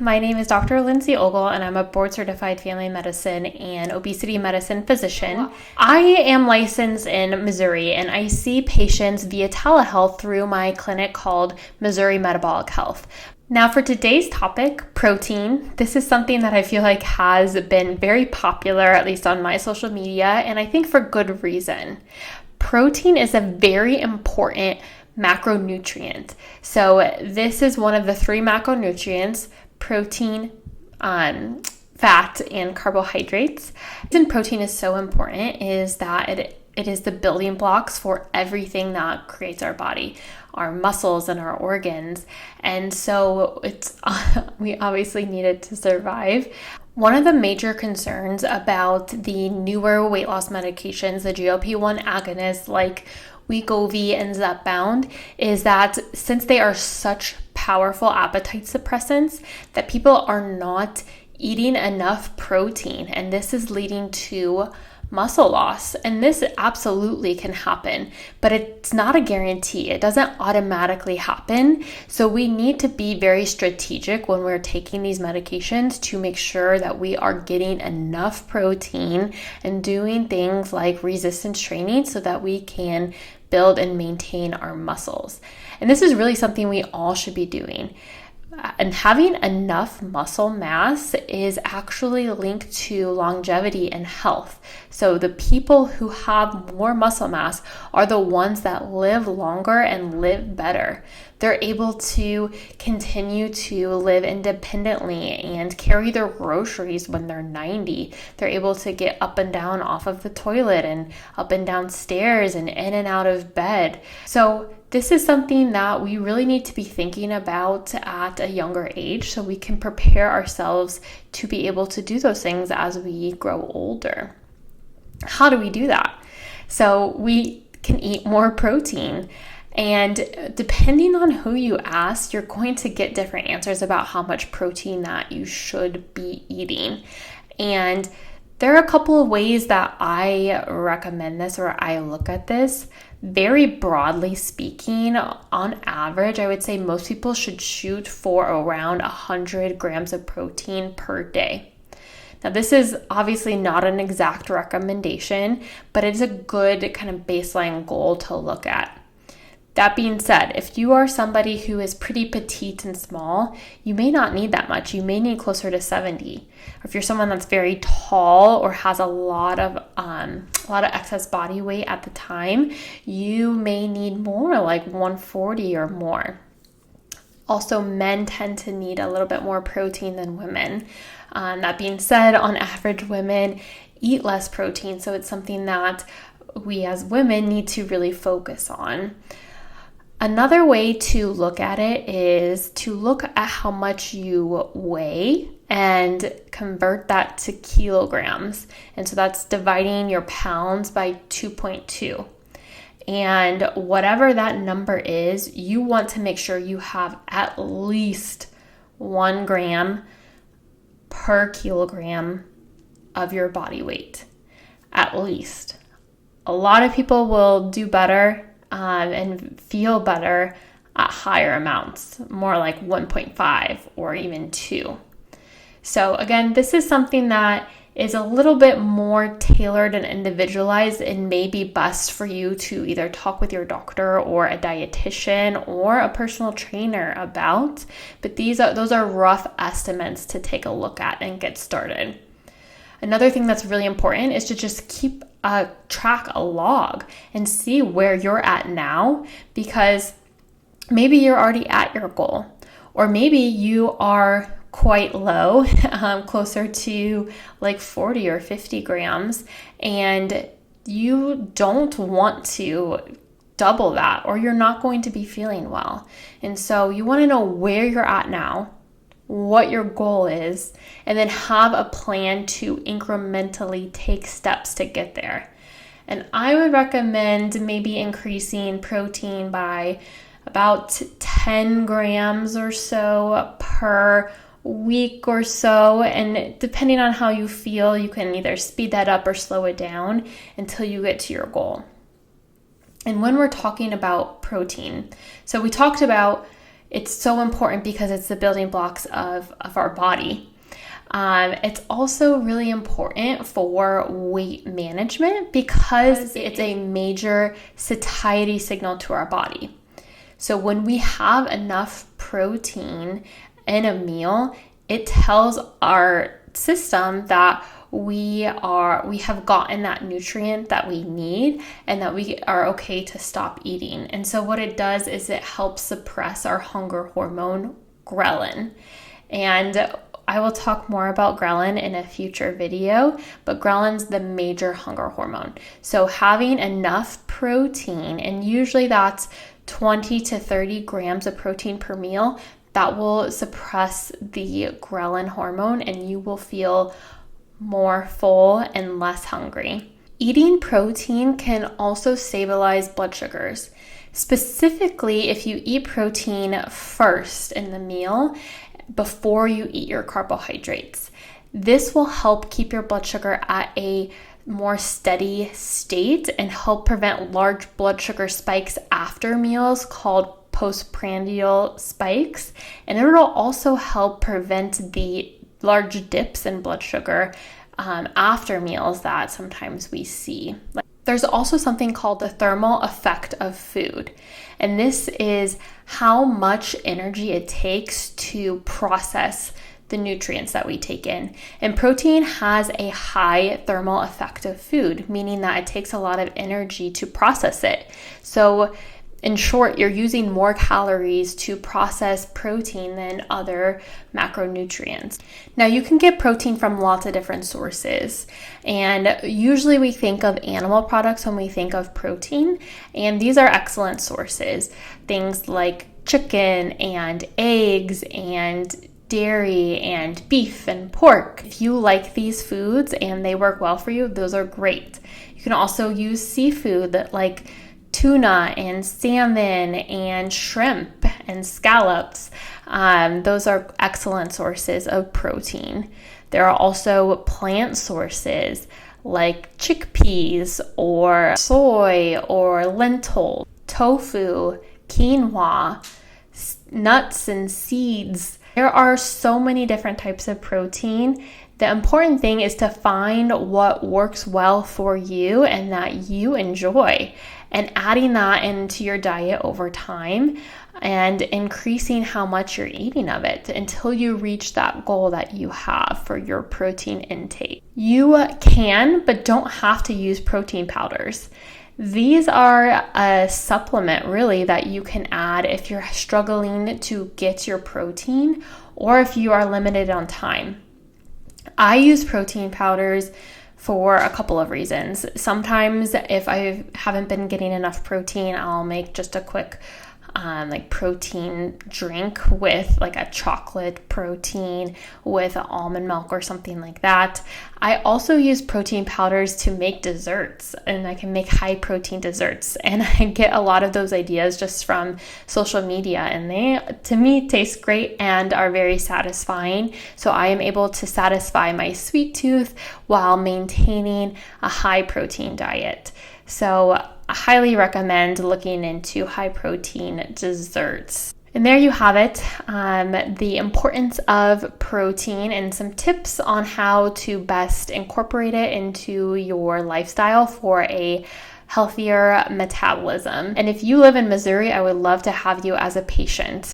My name is Dr. Lindsay Ogle, and I'm a board-certified family medicine and obesity medicine physician. Wow. I am licensed in Missouri, and I see patients via telehealth through my clinic called Missouri Metabolic Health. Now for today's topic, protein. This is something that I feel like has been very popular, at least on my social media, and I think for good reason. Protein is a very important macronutrient. So this is one of the three macronutrients: protein, fat, and carbohydrates. The reason protein is so important is that it is the building blocks for everything that creates our body, our muscles and our organs. And so we obviously need it to survive. One of the major concerns about the newer weight loss medications, the GLP-1 agonists like Wegovy and Zepbound, is that since they are such powerful appetite suppressants, that people are not eating enough protein, and this is leading to muscle loss. And this absolutely can happen, but it's not a guarantee. It doesn't automatically happen. So we need to be very strategic when we're taking these medications to make sure that we are getting enough protein and doing things like resistance training so that we can build and maintain our muscles. And this is really something we all should be doing. And having enough muscle mass is actually linked to longevity and health. So the people who have more muscle mass are the ones that live longer and live better. They're able to continue to live independently and carry their groceries when they're 90. They're able to get up and down off of the toilet and up and down stairs and in and out of bed. So this is something that we really need to be thinking about at a younger age so we can prepare ourselves to be able to do those things as we grow older. How do we do that? So we can eat more protein. And depending on who you ask, you're going to get different answers about how much protein that you should be eating. And there are a couple of ways that I recommend this, or I look at this. Very broadly speaking, on average, I would say most people should shoot for around 100 grams of protein per day. Now, this is obviously not an exact recommendation, but it's a good kind of baseline goal to look at. That being said, if you are somebody who is pretty petite and small, you may not need that much. You may need closer to 70. Or if you're someone that's very tall or has a lot of excess body weight at the time, you may need more, like 140 or more. Also, men tend to need a little bit more protein than women. That being said, on average, women eat less protein, so it's something that we as women need to really focus on. Another way to look at it is to look at how much you weigh and convert that to kilograms. And so that's dividing your pounds by 2.2. And whatever that number is, you want to make sure you have at least 1 gram per kilogram of your body weight. At least. A lot of people will do better and feel better at higher amounts, more like 1.5 or even 2. So again, this is something that is a little bit more tailored and individualized and may be best for you to either talk with your doctor or a dietitian or a personal trainer about. But those are rough estimates to take a look at and get started. Another thing that's really important is to just keep a log and see where you're at now, because maybe you're already at your goal, or maybe you are quite low, closer to like 40 or 50 grams, and you don't want to double that, or you're not going to be feeling well. And so you want to know where you're at now, what your goal is, and then have a plan to incrementally take steps to get there. And I would recommend maybe increasing protein by about 10 grams or so per week or so. And depending on how you feel, you can either speed that up or slow it down until you get to your goal. And when we're talking about protein, so we talked about It's so important because it's the building blocks of our body. It's also really important for weight management because it's a major satiety signal to our body. So when we have enough protein in a meal, it tells our system that we have gotten that nutrient that we need and that we are okay to stop eating. And so what it does is it helps suppress our hunger hormone, ghrelin. And I will talk more about ghrelin in a future video, but ghrelin's the major hunger hormone. So having enough protein, and usually that's 20 to 30 grams of protein per meal, that will suppress the ghrelin hormone and you will feel more full and less hungry. Eating protein can also stabilize blood sugars. Specifically, if you eat protein first in the meal before you eat your carbohydrates, this will help keep your blood sugar at a more steady state and help prevent large blood sugar spikes after meals called postprandial spikes. And it will also help prevent the large dips in blood sugar after meals that sometimes we see. There's also something called the thermal effect of food. And this is how much energy it takes to process the nutrients that we take in. And protein has a high thermal effect of food, meaning that it takes a lot of energy to process it. So in short, you're using more calories to process protein than other macronutrients. Now, you can get protein from lots of different sources, and usually we think of animal products when we think of protein, and these are excellent sources. Things like chicken and eggs and dairy and beef and pork. If you like these foods and they work well for you, those are great. You can also use seafood like tuna and salmon and shrimp and scallops. Those are excellent sources of protein. There are also plant sources like chickpeas or soy or lentil, tofu, quinoa, nuts and seeds. There are so many different types of protein. The important thing is to find what works well for you and that you enjoy, and adding that into your diet over time and increasing how much you're eating of it until you reach that goal that you have for your protein intake. You can, but don't have to use protein powders. These are a supplement really that you can add if you're struggling to get your protein or if you are limited on time. I use protein powders for a couple of reasons. Sometimes if I haven't been getting enough protein, I'll make just a quick protein drink with like a chocolate protein with almond milk or something like that. I also use protein powders to make desserts, and I can make high protein desserts, and I get a lot of those ideas just from social media, and they to me taste great and are very satisfying. So I am able to satisfy my sweet tooth while maintaining a high protein diet. So I highly recommend looking into high protein desserts. And there you have it, the importance of protein and some tips on how to best incorporate it into your lifestyle for a healthier metabolism. And if you live in Missouri, I would love to have you as a patient.